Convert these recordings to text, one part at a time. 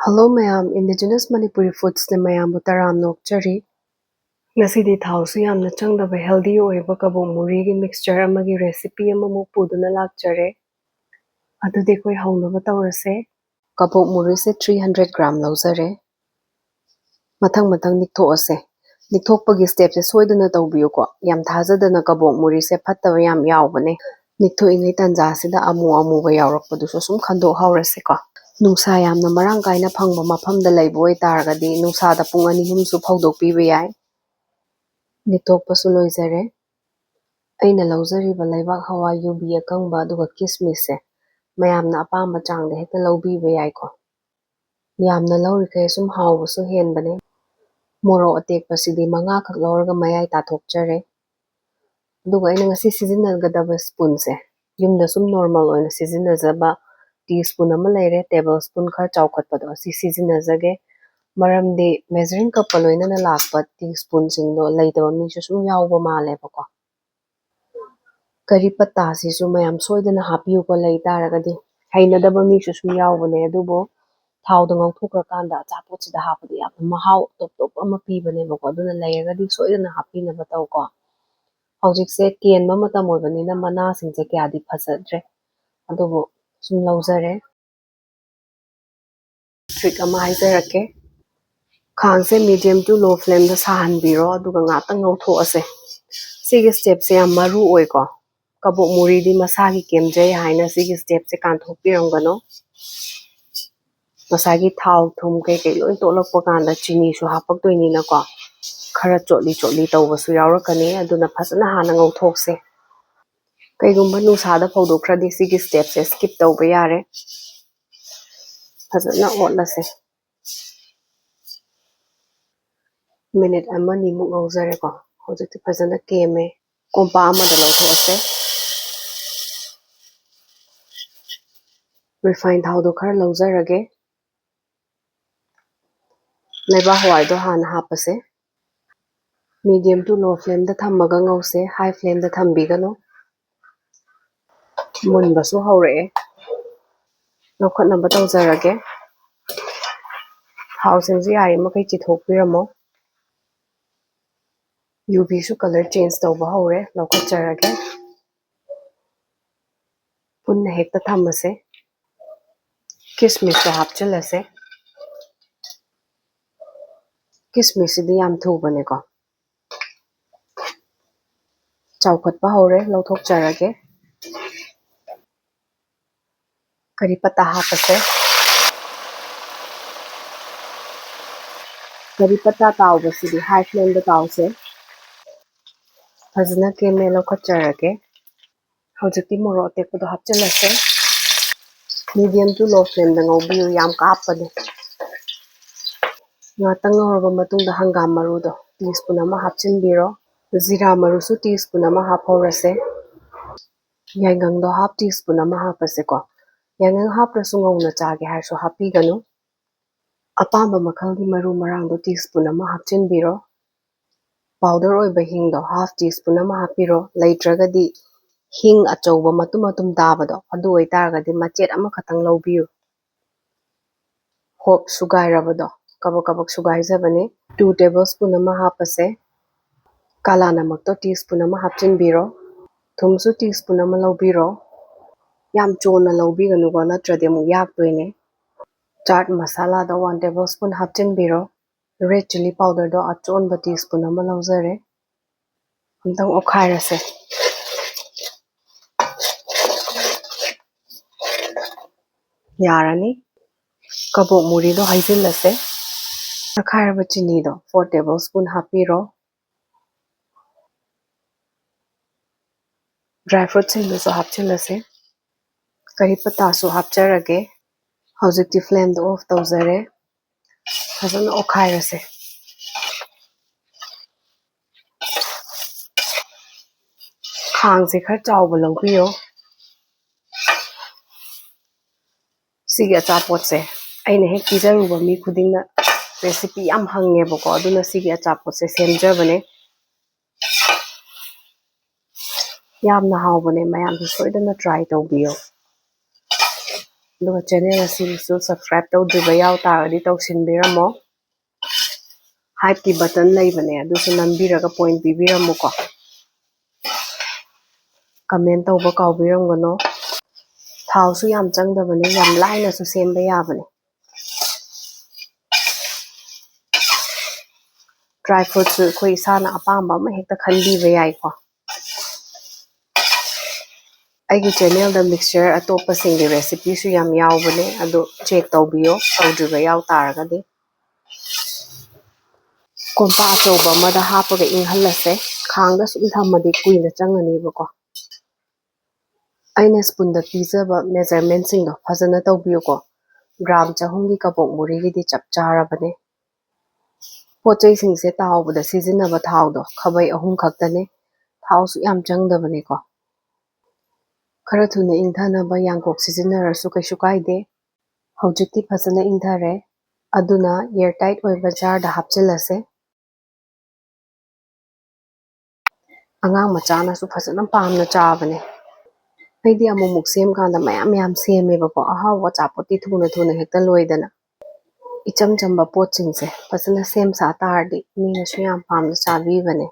Hello mayam, Indigenous Manipuri Foods ne mayam taram nokchari. Ngasidi thausu yamna changdaba healthy oiba kabong muri gi mixture amagi recipe amamu puduna lakchare. Adudi koi haunaba tawrase. Kabong muri se 300 gram lauzare. Mathang nikto ase. Niktokpagi step se soidana tawbiyo ko. Yam thajadana kabong muri se phattaba yam yawbane. Nikto ingai tanja sida amu ba yawrakpadu so sum khando haurase ko. Nungsa yamna marang kaina phangba mafamda laiba oitaragadi nungsada pung 2-3 su phawdokpiba yai. Niktokpasu loizare. Aina lauzariba laibak hawai yubi akangba aduga kismis se mayamna apamba changda hekta laubiba yai ko. Yamna laurikai sum hawbasu henbane. Moro atekpasidi 5 khak lauraga mayai tathokchare. Aduga aina ngasi sizinnagadaba spoon se yumda sum normal oina sizinnajaba teaspoon ama leire tablespoon khar chawkhatpado asi sizinajage. Maramdi measuring cup loinana lakpa teaspoon singdo leitaba misu sum yawba maleba ko. Kari patta sisu mayam soidana hapiyu ko leitaragadi hainadaba misu sum yawbane adubo thawda ngauthokrakanda achapotsida hapadu yamna mahau top ama pibaneba ko aduna leiragadi soidana hapinaba taw ko. Hojikse kenba matam oibanina mana singse kyadi phajadre adubo sum lauzare. Trick ama haizarake. Khang se medium to low flame da sahanbiro aduga ngatang ngauthokase. Sigi step se yam maru oi ko. Kabok muri di masagi kemjai haina sigi step se kanthokpiramgano. Masagi thaw thum kai loi tolakpa kanda chini su hapakdoinina ko. Khara chotli tawbasu yawrakani aduna phajana hana ngauthokse. Kaigumba nungsada phawdokhradi sigi step se skip tawba yare. Phajana otlase. Minute ama nimuk ngauzare ko. Hojikti phajana keme. Kompa amada lauthokase. Refined thawdo khara lauzarage. Laiba hawai do hana hapase. Medium to low flame da thammaga ngause high flame da thambigano. Munbasu hauree. Lokhatnaba tawjarage. Thaw singsi yari makai chithokpiramo. UV su color change tawba haure lokhatjarage. Punna hekta thammase. Kismis su hapchilase. Kismis di yam thubane ko. Chawkhatpa haure lauthokjarage. Kari patta hapase. Kari patta tawbasidi high flame da tawse. Phajana keme lokhatjarage. Hojikti moro atekpado hapchilase. Medium to low flame da ngaubiyu yam kaapane. Ngatang ngauraba matungda hangam marudo teaspoon ama hapchinbiro. Zira marusu teaspoon ama haphorase. Yaingang do half teaspoon ama hapase ko. Yaingang haprasu ngauna chage harso hapiganu. Apamba makhalgi maru marang do teaspoon ama hapchinbiro. Powder oiba hing do half teaspoon ama hapiro. Leitragadi hing achauba matum dabado adu oitaragadi machet ama khatang laubiyu. Hop sugairabado kabak sugaijabane. 2 tablespoon ama hapase. Kala namak to teaspoon ama hapchinbiro. Thumsu teaspoon ama laubiro. Yam chona laubiganu ko natradi amuk yaktoine. Chaat masala do 1 tablespoon hapchinbiro. Red chili powder do achonba teaspoon ama lauzare. Amtang okhairase. Yarani. Kabok muri do haizillase. Akhairaba chini do 4 tablespoon hapiro. Dry fruits hindu hapchilase. Kari patta su hapcharage. Hojikti flame do off tawjare. Phajana okhairase. Khang se khar chawba laubiyo. Sigi achapot se aina hek pijaruba mi khudingna recipe yam hangebo aduna sigi achapot se semjabane. Yamna hawbane mayam soidana try tawbiyo. ꯑꯗꯨꯒ channel ꯑꯁꯤꯁꯨ subscribe ꯇꯧꯗ꯭ꯔꯤꯕ ꯌꯥꯎ ꯇꯥꯔꯒꯗꯤ ꯇꯧꯁꯤꯟꯕꯤꯔꯝꯃꯣ ꯍꯥꯏꯞꯀꯤ button ꯂꯩꯕꯅꯦ ꯑꯗꯨꯁꯨ ꯅꯝꯕꯤꯔꯒ point ꯄꯤꯕꯤꯔꯝꯃꯨꯀꯣ ꯀꯃꯦꯟ ꯇꯧꯕ ꯀꯥꯎꯕꯤꯔꯝꯒꯅꯣ ꯊꯥꯎꯁꯨ ꯌꯥꯝ ꯆꯪꯗꯕꯅꯦ ꯌꯥꯝ ꯂꯥꯏꯅꯁꯨ ꯁꯦꯝꯕ ꯌꯥꯕꯅꯦ ꯗ꯭ꯔꯥꯏ ꯐ꯭ꯔꯨꯠꯁꯨ ꯑꯩꯈꯣꯏ ꯏꯁꯥꯅ ꯑꯄꯥꯝꯕ ꯑꯃ ꯍꯦꯛꯇ ꯈꯟꯕꯤꯕ ꯌꯥꯏꯀꯣ ꯑꯩꯒꯤ ꯆꯦꯅꯦꯜꯗ ꯃꯤꯛꯁꯆꯔ ꯑꯇꯣꯞꯄꯁꯤꯡꯒꯤ ꯔꯦꯁꯤꯄꯤꯁꯨ ꯌꯥꯝ ꯌꯥꯎꯕꯅꯦ ꯑꯗꯨ ꯆꯦꯛ ꯇꯧꯕꯤꯌꯣ ꯇꯧꯗ꯭ꯔꯤꯕ ꯌꯥꯎ ꯇꯥꯔꯒꯗꯤ ꯀꯣꯝꯄꯥꯛ ꯑꯆꯧꯕ ꯑꯃꯗ ꯍꯥꯞꯄꯒ ꯏꯪꯍꯜꯂꯁꯦ ꯈꯥꯡꯗ ꯁꯨꯝ ꯊꯝꯃꯗꯤ ꯀꯨꯏꯅ ꯆꯪꯉꯅꯦꯕꯀꯣ ꯑꯩꯅ ꯁ꯭ꯄꯨꯟꯗ ꯄꯤꯖꯕ ꯃꯦꯖꯔꯃꯦꯟꯠꯁꯤꯡꯗꯣ ꯐꯖꯅ ꯇꯧꯕꯤꯌꯨꯀꯣ ꯒ꯭ꯔꯥꯝ 100ꯒꯤ ꯀꯕꯣꯛ ꯃꯣꯔꯤꯒꯤꯗꯤ ꯆꯞ ꯆꯥꯔꯕꯅꯦ ꯄꯣꯠ ꯆꯩꯁꯤꯡꯁꯦ ꯇꯥꯎꯕꯗ ꯁꯤꯖꯤꯟꯅꯕ ꯊꯥꯎꯗꯣ ꯈꯥꯕꯩ 3 ꯈꯛꯇꯅꯦ ꯊꯥꯎꯁꯨ ꯌꯥꯝ ꯆꯪꯗꯕꯅꯦꯀꯣ ꯈꯔ ꯊꯨꯅ ꯏꯪꯊꯅꯕ ꯌꯥꯡꯀꯣꯛ ꯁꯤꯖꯤꯟꯅꯔꯁꯨ ꯀꯩꯁꯨ ꯀꯥꯏꯗꯦ ꯍꯧꯖꯤꯛꯇꯤ ꯐꯖꯅ ꯏꯪꯊꯔꯦ ꯑꯗꯨꯅ ꯏꯌꯔꯇꯥꯏꯠ ꯑꯣꯏꯕ ꯖꯥꯔꯗ ꯍꯥꯞꯆꯤꯜꯂꯁꯦ ꯑꯉꯥꯡ ꯃꯆꯥꯅꯁꯨ ꯐꯖꯅ ꯄꯥꯝꯅ ꯆꯥꯕꯅꯦ ꯑꯩꯗꯤ ꯑꯃꯨꯛꯃꯨꯛ ꯁꯦꯝꯀꯥꯟꯗ ꯃꯌꯥꯝ ꯃꯌꯥꯝ ꯁꯦꯝꯃꯦꯕꯀꯣ ꯑꯍꯥꯎꯕ ꯑꯆꯥꯄꯣꯠꯇꯤ ꯊꯨꯅ ꯍꯦꯛꯇ ꯂꯣꯏꯗꯅ ꯏꯆꯝ ꯆꯝꯕ ꯄꯣꯠꯁꯤꯡꯁꯦ ꯐꯖꯅ ꯁꯦꯝ ꯁꯥ ꯇꯥꯔꯗꯤ ꯃꯤꯅꯁꯨ ꯌꯥꯝ ꯄꯥꯝꯅ ꯆꯥꯕꯤꯕꯅꯦ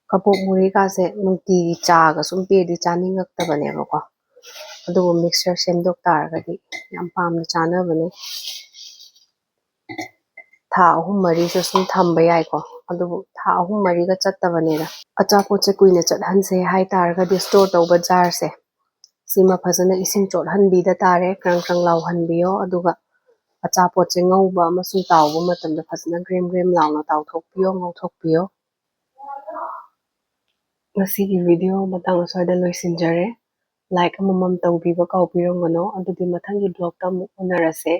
ꯀꯕꯣꯛ ꯃꯣꯔꯤꯒꯥꯁꯦ ꯅꯨꯡꯇꯤꯒꯤ ꯆꯥꯒ ꯁꯨꯝ ꯄꯤꯔꯗꯤ ꯆꯥꯅꯤꯡꯉꯛꯇꯕꯅꯦꯕꯀꯣ ꯑꯗꯨꯕꯨ ꯃꯤꯛꯁꯆꯔ ꯁꯦꯝꯗꯣꯛ ꯇꯥꯔꯒꯗꯤ ꯌꯥꯝ ꯄꯥꯝꯅ ꯆꯥꯅꯕꯅꯦ ꯊꯥ 3-4ꯁꯨ ꯁꯨꯝ ꯊꯝꯕ ꯌꯥꯏꯀꯣ ꯑꯗꯨꯕꯨ ꯊꯥ 3-4ꯒ ꯆꯠꯇꯕꯅꯦꯗ ꯑꯆꯥꯄꯣꯠꯁꯦ ꯀꯨꯏꯅ ꯆꯠꯍꯟꯁꯦ ꯍꯥꯏꯇꯥꯔꯒꯗꯤ ꯁ꯭ꯇꯣꯔ ꯇꯧꯕ ꯖꯥꯔꯁꯦ ꯁꯤꯃ ꯐꯖꯅ ꯏꯁꯤꯡ ꯆꯣꯠꯍꯟꯕꯤꯗ ꯇꯥꯔꯦ ꯀ꯭ꯔꯪ ꯀ꯭ꯔꯪ ꯂꯥꯎꯍꯟꯕꯤꯌꯣ ꯑꯗꯨꯒ ꯑꯆꯥꯄꯣꯠꯁꯦ ꯉꯧꯕ ꯑꯃꯁꯨꯡ ꯇꯥꯎꯕ ꯃꯇꯝꯗ ꯐꯖꯅ ꯒ꯭ꯔꯦꯝ ꯒ꯭ꯔꯦꯝ ꯂꯥꯎꯅ ꯇꯥꯎꯊꯣꯛꯄꯤꯌꯣ ꯉꯧꯊꯣꯛꯄꯤꯌꯣ ꯉꯁꯤꯒꯤ ꯚꯤꯗꯤꯑꯣ ꯃꯇꯥꯡ ꯑꯁ꯭ꯋꯥꯏꯗ ꯂꯣꯏꯁꯤꯟꯖꯔꯦ ꯂꯥꯏꯛ ꯑꯃꯃꯝ ꯇꯧꯕꯤꯕ ꯀꯥꯎꯕꯤꯔꯝꯒꯅꯣ ꯑꯗꯨꯗꯤ ꯃꯊꯪꯒꯤ ꯕ꯭ꯂꯣꯛꯇ ꯑꯃꯨꯛ ꯎꯅꯔꯁꯦ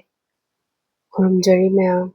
ꯈꯨꯔꯨꯝꯖꯔꯤ ꯃꯌꯥꯝ